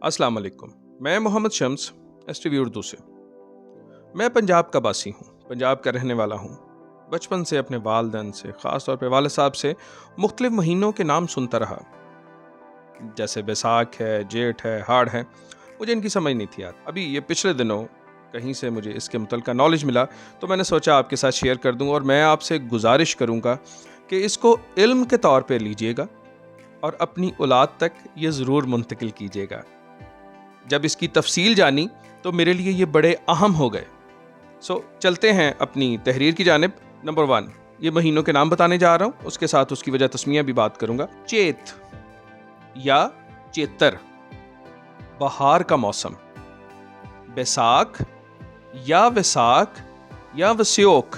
अस्सलाम वालेकुम। मैं मोहम्मद शम्स एसटीवी उर्दू से। मैं पंजाब का बासी हूँ, पंजाब का रहने वाला हूँ। बचपन से अपने वालिदैन से, ख़ास तौर पे वालिद साहब से मुख्तलिफ महीनों के नाम सुनता रहा, जैसे बैसाख है, जेठ है, हाड़ है। मुझे इनकी समझ नहीं थी यार। अभी ये पिछले दिनों कहीं से मुझे इसके मुतल्लिक़ नॉलेज मिला, तो मैंने सोचा आपके साथ शेयर कर दूँ और मैं आपसे गुजारिश करूँगा कि इसको इल्म के तौर पे लीजिएगा और अपनी औलाद तक ये ज़रूर मुंतकिल कीजिएगा। जब इसकी तफसील जानी तो मेरे लिए ये बड़े अहम हो गए। चलते हैं अपनी तहरीर की जानिब। नंबर 1, ये महीनों के नाम बताने जा रहा हूँ, उसके साथ उसकी वजह तस्मिया भी बात करूँगा। चेत या चेतर, बहार का मौसम। बैसाख या वैसाख या वस्योक,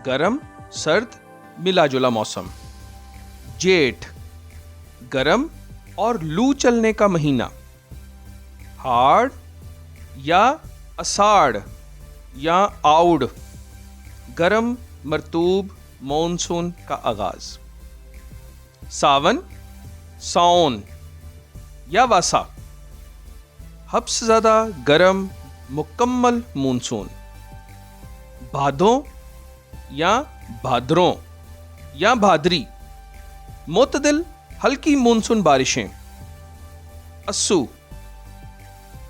गरम सर्द मिला जुला मौसम। जेठ, गरम और लू चलने का महीना। हाड़ या अषाढ़ या आउड़, गरम मरतूब मॉनसून का आगाज। सावन, साओन या वासा, हब्स ज़्यादा गरम मुकम्मल मानसून। भादों या भादरों या भादरी, मोतदिल हल्की मानसून बारिशें। अस्सू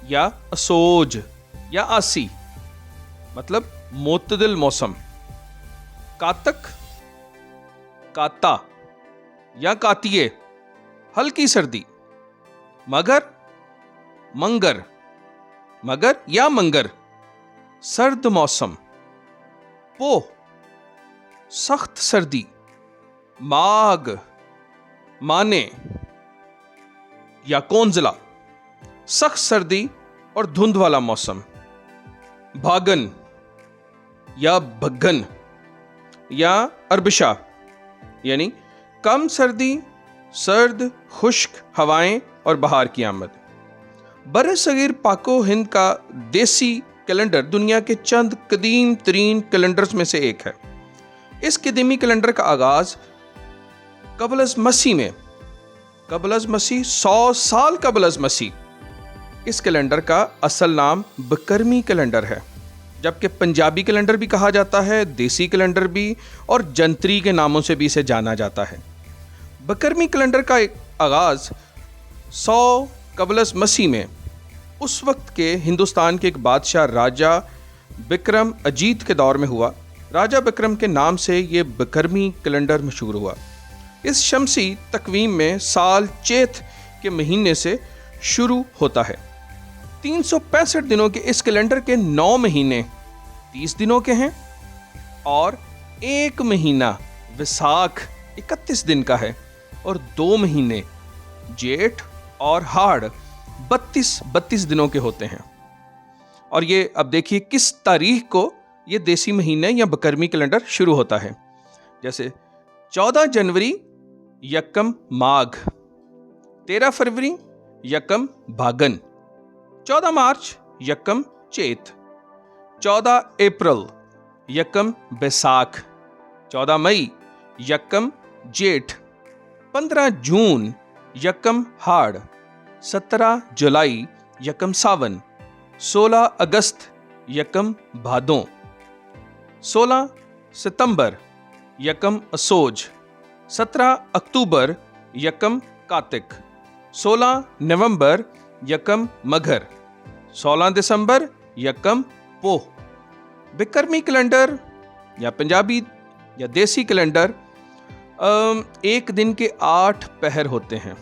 या असोज या आसी, मतलब मोतदिल मौसम। कातक, काता या कातिये, हल्की सर्दी। मगर, मंगर, मगर या मंगर, सर्द मौसम। पोह, सख्त सर्दी। माघ, माने या कोंजला, सख्त सर्दी और धुंध वाला मौसम। भागन या भग्गन या अरबशा, यानी कम सर्दी, सर्द खुश्क हवाएं और बहार की आमद। बरसगीर पाको हिंद का देसी कैलेंडर दुनिया के चंद कदीम तरीन कैलेंडर्स में से एक है। इस कदीमी कैलेंडर का आगाज कबल अज़ मसीह में, कबल अज़ मसीह 100 साल कबल अज़ मसीह। इस कैलेंडर का असल नाम बकरमी कैलेंडर है, जबकि पंजाबी कैलेंडर भी कहा जाता है, देसी कैलेंडर भी, और जंतरी के नामों से भी इसे जाना जाता है। बकरमी कैलेंडर का एक आगाज़ 100 कबल अज़ मसीह में उस वक्त के हिंदुस्तान के एक बादशाह राजा बिक्रम अजीत के दौर में हुआ। राजा बिक्रम के नाम से ये बकरमी कैलेंडर मशहूर हुआ। इस शमसी तकवीम में साल चेत के महीने से शुरू होता है। 365 दिनों के इस कैलेंडर के 9 महीने 30 दिनों के हैं और एक महीना वैसाख 31 दिन का है और 2 महीने जेठ और हाड़ 32 दिनों के होते हैं। और ये अब देखिए किस तारीख को ये देसी महीने या बकरमी कैलेंडर शुरू होता है। जैसे 14 जनवरी यकम माघ, 13 फरवरी यकम भागन, 14 मार्च यकम चेत, 14 अप्रैल यकम बैसाख, 14 मई यकम जेठ, 15 जून यकम हाड़, 17 जुलाई यकम सावन, 16 अगस्त यकम भादों, 16 सितंबर यकम असोज, 17 अक्टूबर यकम कातिक, 16 नवंबर यकम मघर, 16 दिसंबर यकम पोह। बिकरमी कैलेंडर या पंजाबी या देसी कैलेंडर एक दिन के 8 पहर होते हैं।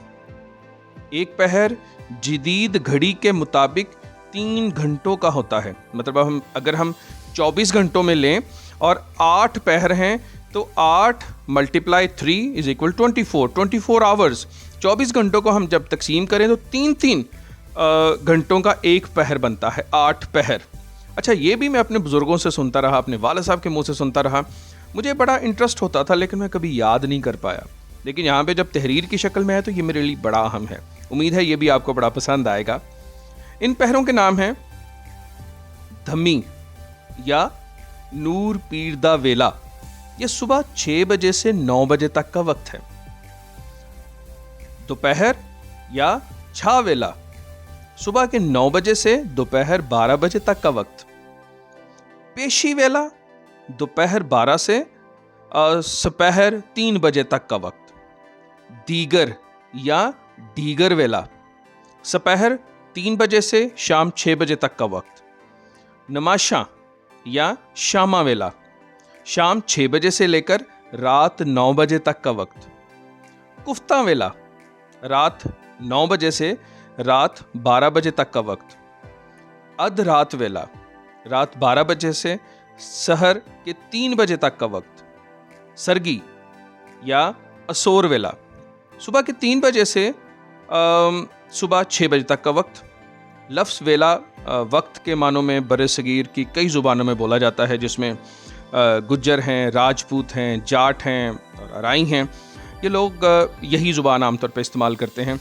एक पहर जदीद घड़ी के मुताबिक 3 घंटों का होता है। मतलब अगर हम 24 घंटों में लें और 8 पहर हैं तो 8 × 3 = 24 आवर्स। 24 घंटों को हम जब तकसीम करें तो 3 घंटों का एक पहर बनता है, 8 पहर। अच्छा, ये भी मैं अपने बुजुर्गों से सुनता रहा, अपने वालिद साहब के मुंह से सुनता रहा। मुझे बड़ा इंटरेस्ट होता था लेकिन मैं कभी याद नहीं कर पाया। लेकिन यहाँ पे जब तहरीर की शक्ल में है तो ये मेरे लिए बड़ा अहम है। उम्मीद है ये भी आपको बड़ा पसंद आएगा। इन पहरों के नाम हैं धम्मी या नूर पीर दा वेला, ये सुबह 6 बजे से 9 बजे तक का वक्त है। दोपहर या छा वेला, सुबह के 9 बजे से दोपहर 12 बजे तक का वक्त। पेशी वेला दोपहर 12 से सपहर 3 बजे तक का वक्त। दीगर या डीगर वेला सपहर 3 बजे से शाम 6 बजे तक का वक्त। नमाशा या शामा वेला शाम 6 बजे से लेकर रात 9 बजे तक का वक्त। कुफ्ता वेला रात 9 बजे से रात 12 बजे तक का वक्त। अध रात वेला रात 12 बजे से सहर के 3 बजे तक का वक्त। सरगी या असोर वेला सुबह के 3 बजे से सुबह 6 बजे तक का वक्त। लफ्ज़ वेला वक्त के मानों में बरसगीर की कई ज़ुबानों में बोला जाता है, जिसमें गुज्जर हैं, राजपूत हैं, जाट हैं और अराई हैं। ये लोग यही ज़ुबान आमतौर पर इस्तेमाल करते हैं।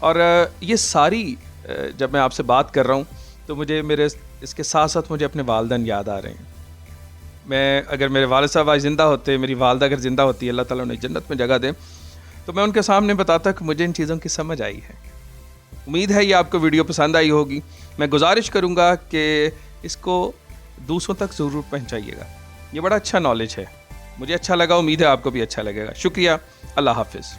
और ये सारी जब मैं आपसे बात कर रहा हूँ तो मुझे मेरे इसके साथ साथ मुझे अपने वालिदैन याद आ रहे हैं। मैं अगर मेरे वालिद साहब आज ज़िंदा होते, मेरी वालदा अगर ज़िंदा होती, अल्लाह ताला उन्हें जन्नत में जगह दे, तो मैं उनके सामने बताता कि मुझे इन चीज़ों की समझ आई है। उम्मीद है ये आपको वीडियो पसंद आई होगी। मैं गुजारिश करूँगा कि इसको दूसरों तक ज़रूर पहुँचाइएगा। ये बड़ा अच्छा नॉलेज है, मुझे अच्छा लगा, उम्मीद है आपको भी अच्छा लगेगा। शुक्रिया, अल्लाह हाफ़िज़।